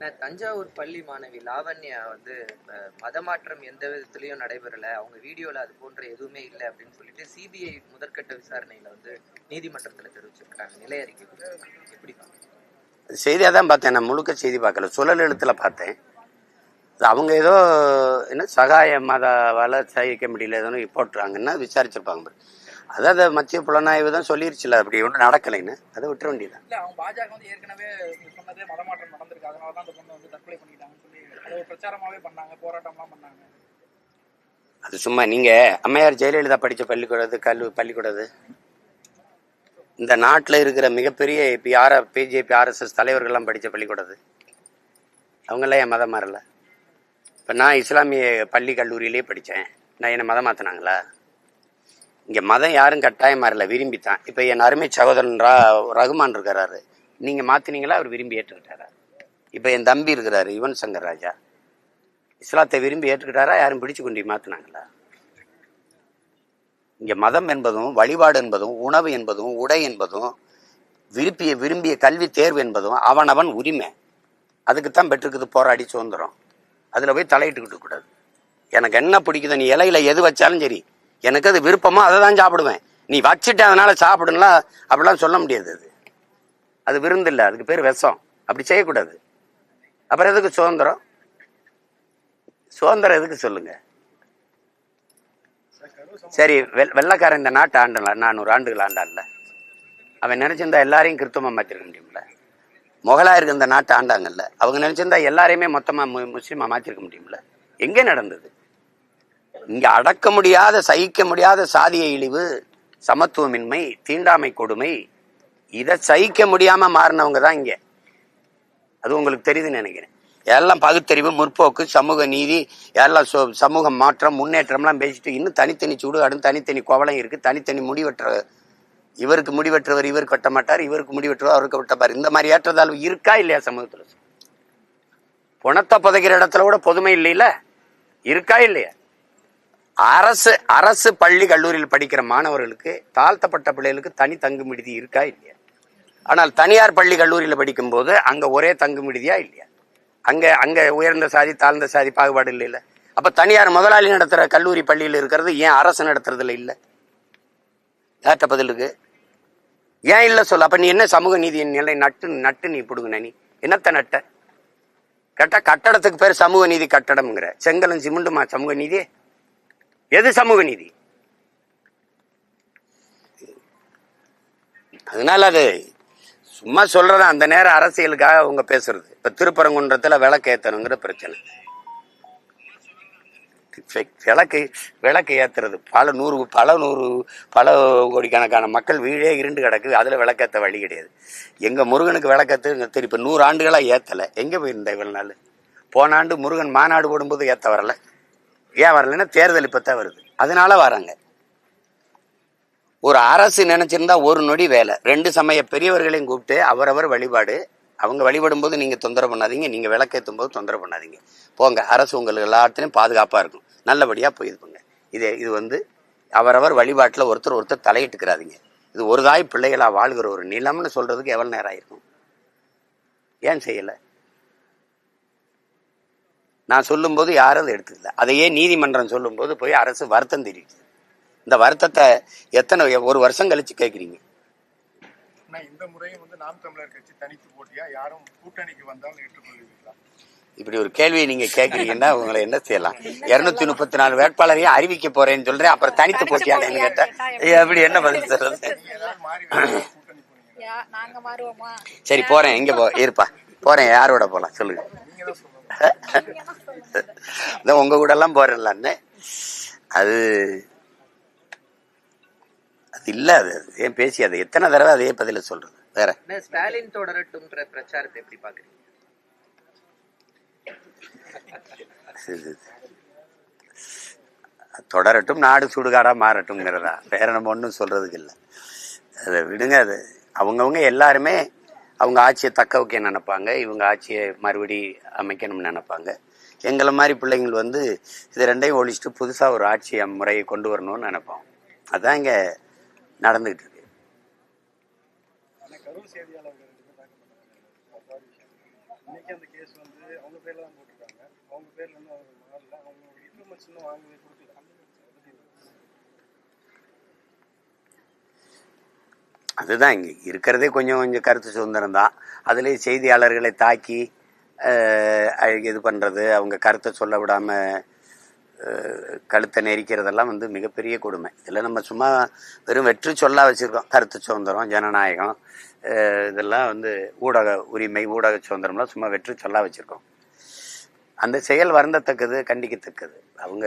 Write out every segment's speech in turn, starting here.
தஞ்சாவூர் பள்ளி மாணவி லாவண்யா வந்து மதமாற்றம் எந்த விதத்திலையும் நடைபெறல, அவங்க வீடியோல அது போன்ற எதுவுமே இல்லை அப்படின்னு சொல்லிட்டு சிபிஐ முதற்கட்ட விசாரணையில வந்து நீதிமன்றத்துல தெரிவிச்சிருக்காங்க. நிலை அறிக்கை எப்படி செய்தியாக தான் பார்த்தேன், நான் முழுக்க செய்தி பார்க்கல, சுழல் எழுத்துல பார்த்தேன். அவங்க ஏதோ என்ன சகாய மதவால சகிக்க முடியல ஏதோ போட்டுறாங்கன்னா விசாரிச்சிருப்பாங்க. அதாவது மத்திய புலனாய்வு தான் சொல்லிருச்சுல அப்படி ஒன்றும் நடக்கலைன்னு, அதை விட்டுற வேண்டியதான். அது சும்மா நீங்க அம்மையார் ஜெயலலிதா படிச்ச பள்ளிக்கூடது இந்த நாட்டில் இருக்கிற மிகப்பெரிய பிஜேபி ஆர்எஸ்எஸ் தலைவர்கள்லாம் படித்த பள்ளிக்கூடது, அவங்களாம் என் மதம் மாறல. இப்போ நான் இஸ்லாமிய பள்ளி கல்லூரியிலே படித்தேன், நான் என்னை மதம் மாற்றினாங்களா? இங்கே மதம் யாரும் கட்டாயம் மாறல, விரும்பித்தான். இப்போ என் அருமை சகோதரன் ரகுமான் இருக்கிறாரு, நீங்கள் மாற்றினீங்களா? அவர் விரும்பி ஏற்றுக்கிட்டாரா? இப்போ என் தம்பி இருக்கிறாரு யுவன் சங்கர் ராஜா, இஸ்லாத்தை விரும்பி ஏற்றுக்கிட்டாரா? யாரும் பிடிச்சு கொண்டு மாற்றினாங்களா? இங்கே மதம் என்பதும் வழிபாடு என்பதும் உணவு என்பதும் உடை என்பதும் விரும்பிய கல்வி தேர்வு என்பதும் அவனவன் உரிமை. அதுக்குத்தான் பெற்றுக்குது போராடி சுதந்திரம். அதில் போய் தலையிட்டுக்கிட்டு கூடாது. எனக்கு என்ன பிடிக்குது, நீ இலையில எது வச்சாலும் சரி, எனக்கு அது விருப்பமோ அதை தான் சாப்பிடுவேன். நீ வச்சுட்டு அதனால சாப்பிடலாம் அப்படிலாம் சொல்ல முடியாது. அது விருந்து இல்லை, அதுக்கு பேர் விஷம். அப்படி செய்யக்கூடாது. அப்புறம் எதுக்கு சுதந்திரம்? சுதந்திரம் எதுக்கு சொல்லுங்க? சரி, வெள்ளைக்காரன் இந்த நாட்டை ஆண்டல 400 ஆண்டுகள் ஆண்டான்ல, அவன் நினைச்சிருந்தா எல்லாரையும் கிறிஸ்தவமா மாத்திருக்க முடியும்ல? முகலாயருக்கு இந்த நாட்டை ஆண்டாங்கல்ல, அவங்க நினைச்சிருந்தா எல்லாரையுமே மொத்தமா முஸ்லீமா மாத்திருக்க முடியும்ல? எங்கே நடந்தது? இங்க அடக்க முடியாத சகிக்க முடியாத சாதிய இழிவு, சமத்துவமின்மை, தீண்டாமை கொடுமை, இதை சகிக்க முடியாம மாறினவங்க தான் இங்க. அது உங்களுக்கு தெரியுதுன்னு நினைக்கிறேன். எல்லாம் பகுத்தறிவு, முற்போக்கு, சமூக நீதி, எல்லாம் சமூக மாற்றம், முன்னேற்றம்லாம் பேசிட்டு இன்னும் தனித்தனி சுடுகாடும் தனித்தனி கோவலம் இருக்கு. தனித்தனி முடிவெற்ற, இவருக்கு முடிவெற்றவர் இவருக்கு வெட்ட மாட்டார், இவருக்கு முடிவெற்றவர் அவருக்கு வெட்டப்பார். இந்த மாதிரி ஏற்றதாழ்வு இருக்கா இல்லையா சமூகத்துல? பணத்தை புதைக்கிற இடத்துல கூட பொதுமை இல்லையில, இருக்கா இல்லையா? அரசு பள்ளி கல்லூரியில் படிக்கிற மாணவர்களுக்கு, தாழ்த்தப்பட்ட பிள்ளைகளுக்கு தனி தங்கு விடுதி இருக்கா இல்லையா? ஆனால் தனியார் பள்ளி கல்லூரியில் படிக்கும் போது அங்க ஒரே தங்கு விடுதியா இல்லையா? அங்க உயர்ந்த சாதி தாழ்ந்த சாதி பாகுபாடு இல்லைல்ல. அப்ப தனியார் முதலாளி நடத்துற கல்லூரி பள்ளியில் இருக்கிறது ஏன் அரசு நடத்துறதுல இல்ல? ஏற்ற பதில் இருக்கு. ஏன் இல்ல சொல்ல? அப்ப நீ என்ன சமூக நீதியின் நிலை நட்டு நீ பிடுங்க? நீ என்னத்த நட்ட? கட்டடத்துக்கு பேர் சமூக நீதி கட்டடம்ங்கிற, செங்கலும் சிமெண்டுமா சமூக நீதி? எது சமூக நீதி? அதனால அது சும்மா சொல்றத அந்த நேரம் அரசியலுக்காக அவங்க பேசுறது. இப்ப திருப்பரங்குன்றத்துல விளக்கு ஏத்தணுங்கிற பிரச்சனை. விளக்கு ஏத்துறது பல கோடிக்கணக்கான மக்கள் வீடே இருண்டு கிடக்கு, அதுல விளக்கேத்த வழி கிடையாது. எங்க முருகனுக்கு விளக்கேத்து திருப்பி 100 ஆண்டுகளா ஏத்தல. எங்க போயிருந்த இவ்வளவு நாள்? போன ஆண்டு முருகன் மாநாடு போடும்போது ஏத்த வரல. ஏன் வரலன்னா தேர்தல் இப்பதான் வருது, அதனால வராங்க. ஒரு அரசு நினைச்சிருந்தா ஒரு நொடி வேலை. 2 சமய பெரியவர்களையும் கூப்பிட்டு அவரவர் வழிபாடு, அவங்க வழிபடும் போது நீங்க தொந்தரவு பண்ணாதீங்க, நீங்க விளக்கேற்றும் போது தொந்தரவு பண்ணாதீங்க, போங்க. அரசு உங்களுக்கு எல்லாத்தையும் பாதுகாப்பா இருக்கும், நல்லபடியா போயிருப்போங்க. இது வந்து அவரவர் வழிபாட்டுல ஒருத்தர் தலையிட்டுக்கிறாதீங்க. இது ஒரு தாய் பிள்ளைகளா வாழ்கிற ஒரு நிலம்னு சொல்றதுக்கு எவ்வளவு நேரம் ஆயிருக்கும்? ஏன் செய்யல? நான் சொல்லும் போது யாரும் அதை எடுத்துக்கல. அதையே நீதிமன்றம் சொல்லும் போது போய் அரசு வருத்தம் தெரிவிச்சு. இந்த வருத்தத்தை எத்தனை ஒரு வருஷம் கழிச்சு கேட்குறீங்க? இந்த முறையும் வந்து நாம் தமிழர் கட்சி தனித்து போட்டியா, யாரும் கூட்டணிக்கு வந்தாலும் ஏற்றுக்கொள்வீங்களா? இப்படி ஒரு கேள்வியை நீங்க கேட்குறீங்கன்னா உங்களை என்ன செய்யலாம்? 234 வேட்பாளரையும் அறிவிக்க போறேன்னு சொல்றேன், அப்புறம் தனித்து போட்டியான்னு கேட்டா அப்படி என்ன பதில் சொல்றது? சரி போறேன், எங்க இருப்பா போறேன், யாரோட போலாம் சொல்லுங்க. உங்க கூட எல்லாம் போறேன்லான்னு அது இல்ல. அது ஏன் பேசி அதை எத்தனை தடவை அதே பதில சொல்றது? வேற ஸ்டாலின் தொடரட்டும்ன்ற பிரச்சாரத்தை எப்படி பாக்குறீங்க? தொடரட்டும், நாடு சுடுகாடா மாறட்டும்ங்கிறதா, வேற நம்ம ஒன்றும் சொல்றதுக்கு இல்லை. அதை விடுங்க. அது அவங்கவுங்க எல்லாருமே அவங்க ஆட்சியை தக்க வைக்க நினைப்பாங்க, இவங்க ஆட்சியை மறுபடி அமைக்கணும்னு நினைப்பாங்க. எங்களை மாதிரி பிள்ளைங்கள் வந்து இது ரெண்டையும் ஒழிச்சிட்டு புதுசா ஒரு ஆட்சி முறையை கொண்டு வரணும்னு நினைப்போம். அதான் இங்க நடந்துகிட்டு இருக்கு. இன்னைக்கு அந்த கேஸ் வந்து அவங்க பேர்ல தான் போட்டிருக்காங்க. அவங்க பேர்ல இருந்து அவங்க மாறல. அவங்க இன்ஃபர்மேஷன் இன்னும் வாங்கவே கொடுக்கல. அதுதான் இங்கே இருக்கிறதே கொஞ்சம் கொஞ்சம் கருத்து சுதந்திரம் தான். அதுலேயே செய்தியாளர்களை தாக்கி இது பண்ணுறது, அவங்க கருத்தை சொல்ல விடாமல் கழுத்தை நெரிக்கிறதெல்லாம் வந்து மிகப்பெரிய கொடுமை. இதில் நம்ம சும்மா வெறும் வெற்றி சொல்லா வச்சுருக்கோம். கருத்து சுதந்திரம், ஜனநாயகம், இதெல்லாம் வந்து ஊடக உரிமை, ஊடக சுதந்திரம்லாம் சும்மா வெற்றி சொல்லா வச்சுருக்கோம். அந்த செயல் வருந்தத்தக்கது, கண்டிக்கத்தக்கது. அவங்க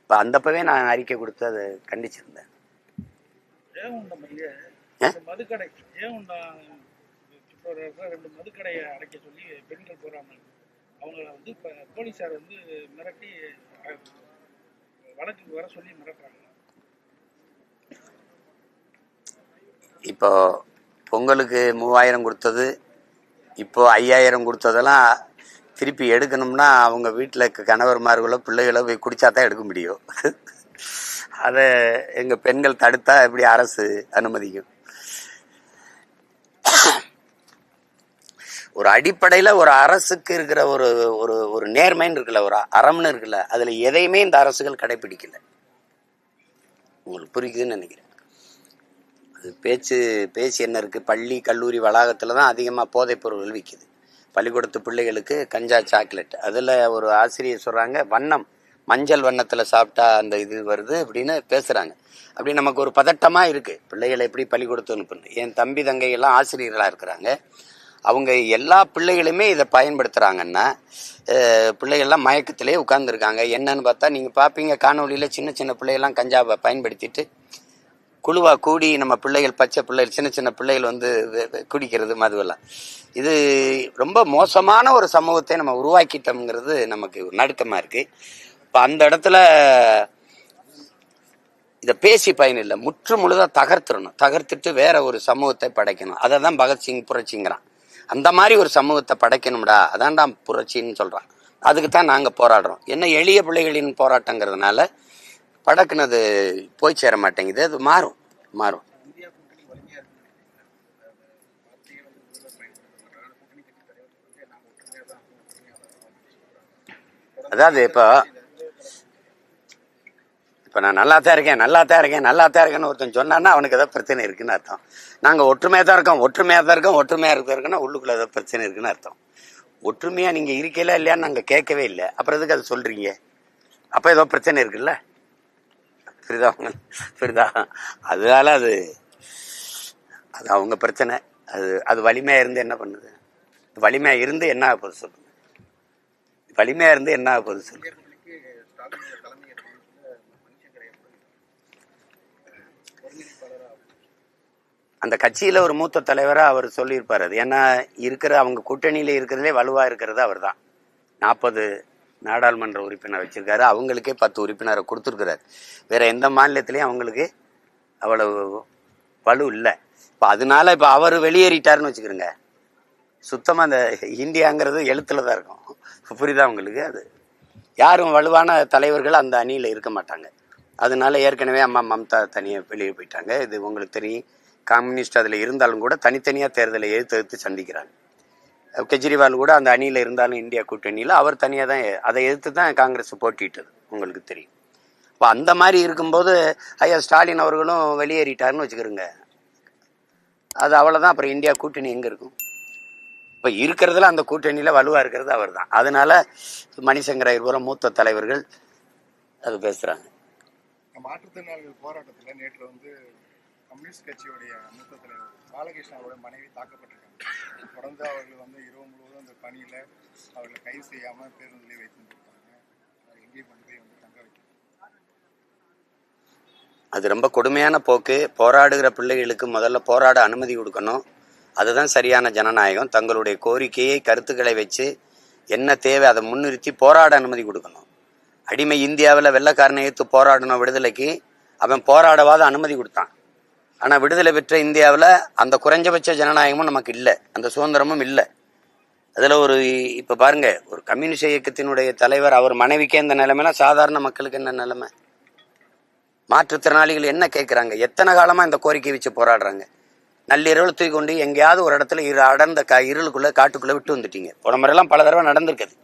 இப்போ அந்தப்பவே நான் அறிக்கை கொடுத்து அதை கண்டிச்சிருந்தேன். மதுக்கடை ரெண்டு மதுக்கடையை அடைக்க சொல்லி பெண்கள் போறாங்க. அவங்கள வந்து இப்ப போலீசார் வந்து மிரட்டி வழக்குக்கு வர சொல்லி மிரட்டுறாங்க. இப்போ பொங்கலுக்கு 3000 கொடுத்தது, இப்போ 5000 கொடுத்ததெல்லாம் திருப்பி எடுக்கணும்னா அவங்க வீட்டில் கணவர்மார்களோ பிள்ளைகளோ போய் குடிச்சா தான் எடுக்க முடியும். அதை எங்கள் பெண்கள் தடுத்தா எப்படி அரசு அனுமதிக்கும்? ஒரு அடிப்படையில் ஒரு அரசுக்கு இருக்கிற ஒரு ஒரு ஒரு நேர்மைன்னு இருக்குல்ல, ஒரு அறம்னு இருக்குல்ல, அதில் எதையுமே இந்த அரசுகள் கடைபிடிக்கல. உங்களுக்கு புரியுதுன்னு நினைக்கிறேன். அது பேச்சு என்ன இருக்குது? பள்ளி கல்லூரி வளாகத்தில் தான் அதிகமாக போதைப் பொருள்கள் விற்கிது. பள்ளிக்கூடத்து பிள்ளைகளுக்கு கஞ்சா, சாக்லேட். அதில் ஒரு ஆசிரியர் சொல்கிறாங்க, மஞ்சள் வண்ணத்தில் சாப்பிட்டா அந்த இது வருது அப்படின்னு பேசுகிறாங்க. அப்படி நமக்கு ஒரு பதட்டமாக இருக்குது. பிள்ளைகளை எப்படி பள்ளிக்கூடத்து அனுப்புன்னு. என் தம்பி தங்கையெல்லாம் ஆசிரியர்களாக இருக்கிறாங்க. அவங்க எல்லா பிள்ளைகளுமே இதை பயன்படுத்துகிறாங்கன்னா பிள்ளைகள்லாம் மயக்கத்திலே உட்கார்ந்துருக்காங்க. என்னன்னு பார்த்தா நீங்கள் பார்ப்பீங்க காணொலியில், சின்ன சின்ன பிள்ளைகள்லாம் கஞ்சாவை பயன்படுத்திட்டு குழுவாக கூடி நம்ம பிள்ளைகள், பச்சை பிள்ளைகள், சின்ன சின்ன பிள்ளைகள் வந்து குடிக்கிறது, மதுவெல்லாம். இது ரொம்ப மோசமான ஒரு சமூகத்தை நம்ம உருவாக்கிட்டோம்ங்கிறது நமக்கு நடுக்கமாக இருக்குது. இப்போ அந்த இடத்துல இதை பேசி பயனில்லை. முற்று முழுதாக தகர்த்துடணும். தகர்த்துட்டு வேற ஒரு சமூகத்தை படைக்கணும். அதை தான் பகத்சிங் புரட்சிங்கிறான். அந்த மாதிரி ஒரு சமூகத்தை படைக்கணும்டா, அதான்டா புரட்சின்னு சொல்கிறான். அதுக்கு தான் நாங்கள் போராடுறோம். என்ன எளிய பிள்ளைகளின் போராட்டங்கிறதுனால படக்குனது போய் சேர மாட்டேங்குது. அது மாறும். அதாவது இப்போ நான் நல்லா தான் இருக்கேன்னு ஒருத்தன் சொன்னான்னா அவனுக்கு ஏதோ பிரச்சனை இருக்குன்னு அர்த்தம். நாங்கள் ஒற்றுமையாக தான் இருக்கோம்னா உள்ளுக்குள்ள ஏதோ பிரச்சனை இருக்குன்னு அர்த்தம். ஒற்றுமையாக நீங்கள் இருக்கல இல்லையான்னு நாங்கள் கேட்கவே இல்லை. அப்புறம் எதுக்கு அதை சொல்கிறீங்க? அப்போ ஏதோ பிரச்சனை இருக்குல்ல, புரியுதா? அதனால அது அவங்க பிரச்சனை. அது வலிமையாக இருந்து என்ன பண்ணுது? வலிமையாக இருந்து என்ன ஆக போகுது சொல்லுங்க? அந்த கட்சியில ஒரு மூத்த தலைவரா அவர் சொல்லியிருப்பாரு. அது ஏன்னா அவங்க கூட்டணியில இருக்கிறதுலே வலுவா இருக்கிறது அவர் தான். 40 நாடாளுமன்ற உறுப்பினர் வச்சிருக்காரு. அவங்களுக்கே 10 உறுப்பினரை கொடுத்துருக்கிறாரு. வேற எந்த மாநிலத்திலையும் அவங்களுக்கு அவ்வளவு வலு இல்லை. இப்போ அதனால இப்போ அவர் வெளியேறிட்டாருன்னு வச்சுக்கிறோங்க, சுத்தமாக அந்த இந்தியாங்கிறது எழுத்துல தான் இருக்கும். புரியுதா உங்களுக்கு? அது யாரும் வலுவான தலைவர்கள் அந்த அணியில் இருக்க மாட்டாங்க. அதனால ஏற்கனவே அம்மா மம்தா தனியாக வெளியே போயிட்டாங்க. இது உங்களுக்கு தெரியும். கம்யூனிஸ்ட் அதில் இருந்தாலும் கூட தனித்தனியாக தேர்தலை எதிர்த்து சந்திக்கிறாங்க. கெஜ்ரிவால் கூட அந்த அணியில் இருந்தாலும் இந்தியா கூட்டணியில் அவர் தனியாக தான், அதை எதிர்த்து தான் காங்கிரஸ் போட்டிட்டது, உங்களுக்கு தெரியும். இப்போ அந்த மாதிரி இருக்கும்போது ஐயா ஸ்டாலின் அவர்களும் வெளியேறிட்டாருன்னு வச்சுக்கிறோங்க, அது அவ்வளோதான். அப்புறம் இந்தியா கூட்டணி எங்கே இருக்கும்? இப்போ இருக்கிறதுல அந்த கூட்டணியில் வலுவாக இருக்கிறது அவர் தான். அதனால மணிசங்கர் ஐயர் மூத்த தலைவர்கள் அது பேசுகிறாங்க. மாற்றுத்திறனாளிகள் போராட்டத்தில் நேற்று வந்து கம்யூனிஸ்ட் கட்சியுடைய மூத்த தலைவர் பாலகிருஷ்ணாவோட மனைவி தாக்கப்பட்டிருக்காங்க. தொடர்ந்து அவர்கள் வந்து இரவு முழுவதும் அந்த பணியில் அவர்களை கைது செய்யாமல் பேருந்திலே வைத்திருந்திருக்காங்க. எங்கேயும் கொண்டு போய் வந்து தங்க வைக்க. அது ரொம்ப கொடுமையான போக்கு. போராடுகிற பிள்ளைகளுக்கு முதல்ல போராட அனுமதி கொடுக்கணும். அதுதான் சரியான ஜனநாயகம். தங்களுடைய கோரிக்கையை, கருத்துக்களை வச்சு என்ன தேவை அதை முன்னிறுத்தி போராட அனுமதி கொடுக்கணும். அடிமை இந்தியாவில் வெள்ளைக்காரனை ஏற்று போராடணும் விடுதலைக்கு, அவன் போராடவாத அனுமதி கொடுத்தான். ஆனால் விடுதலை பெற்ற இந்தியாவில் அந்த குறைஞ்சபட்ச ஜனநாயகமும் நமக்கு இல்லை, அந்த சுதந்திரமும் இல்லை. அதில் இப்போ பாருங்க, ஒரு கம்யூனிஸ்ட் இயக்கத்தினுடைய தலைவர் அவர் மனைவிக்கே இந்த நிலைமைனா சாதாரண மக்களுக்கு என்ன நிலைமை? மாற்றுத்திறனாளிகள் என்ன கேட்குறாங்க? எத்தனை காலமாக இந்த கோரிக்கை வச்சு போராடுறாங்க? நள்ளிரவில் தூக்கி கொண்டு எங்கேயாவது ஒரு இடத்துல அடர்ந்த இருளுக்குள்ள காட்டுக்குள்ள விட்டு வந்துட்டீங்க. போன முறையெல்லாம் பல தடவை நடந்திருக்குது.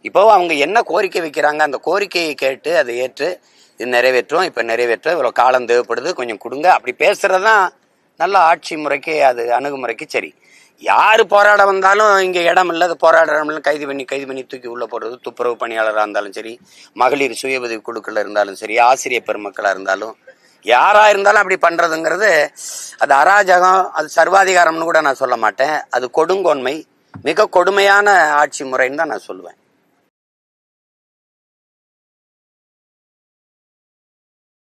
இப்போ அவங்க என்ன கோரிக்கை வைக்கிறாங்க, அந்த கோரிக்கையை கேட்டு அதை ஏற்று இது நிறைவேற்றும், இப்போ நிறைவேற்ற இவ்வளோ காலம் தேவைப்படுது, கொஞ்சம் கொடுங்க, அப்படி பேசுறது தான் நல்ல ஆட்சி முறைக்கு, அது அணுகுமுறைக்கு சரி. யார் போராட வந்தாலும் இங்கே இடம் இல்லை, அது போராடுறவங்களும் கைது பண்ணி தூக்கி உள்ளே போடுறது, துப்புரவு பணியாளராக இருந்தாலும் சரி, மகளிர் சுய உதவி குழுக்கள் இருந்தாலும் சரி, ஆசிரியர் பெருமக்களாக இருந்தாலும், யாராக இருந்தாலும் அப்படி பண்ணுறதுங்கிறது அது அராஜகம், அது சர்வாதிகாரம்னு கூட நான் சொல்ல மாட்டேன். அது கொடுங்கோன்மை, மிக கொடுமையான ஆட்சி முறைன்னு தான் நான் சொல்லுவேன்.